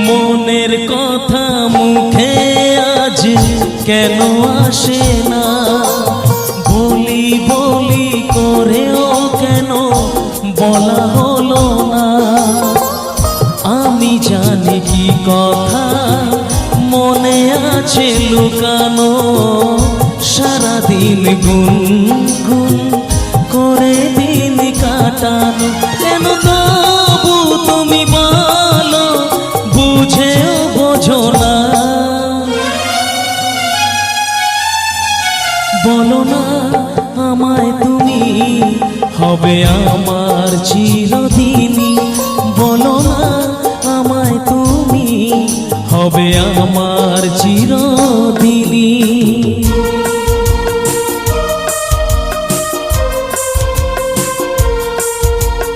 মনের কথা মুখে আজ কেন আসে না, বলি বলি করেও কেন বলা হলো না। আমি জানি কি কথা মনে আছে লুকানো, সারাদিন গুনগুন করে দিন কাটানো। কেন তবু তুমি বলো বুঝেও বোঝো না, বলো না আমায় তুমি হবে আমার চিরদিনই, বলো না আমায় তুমি হবে আমার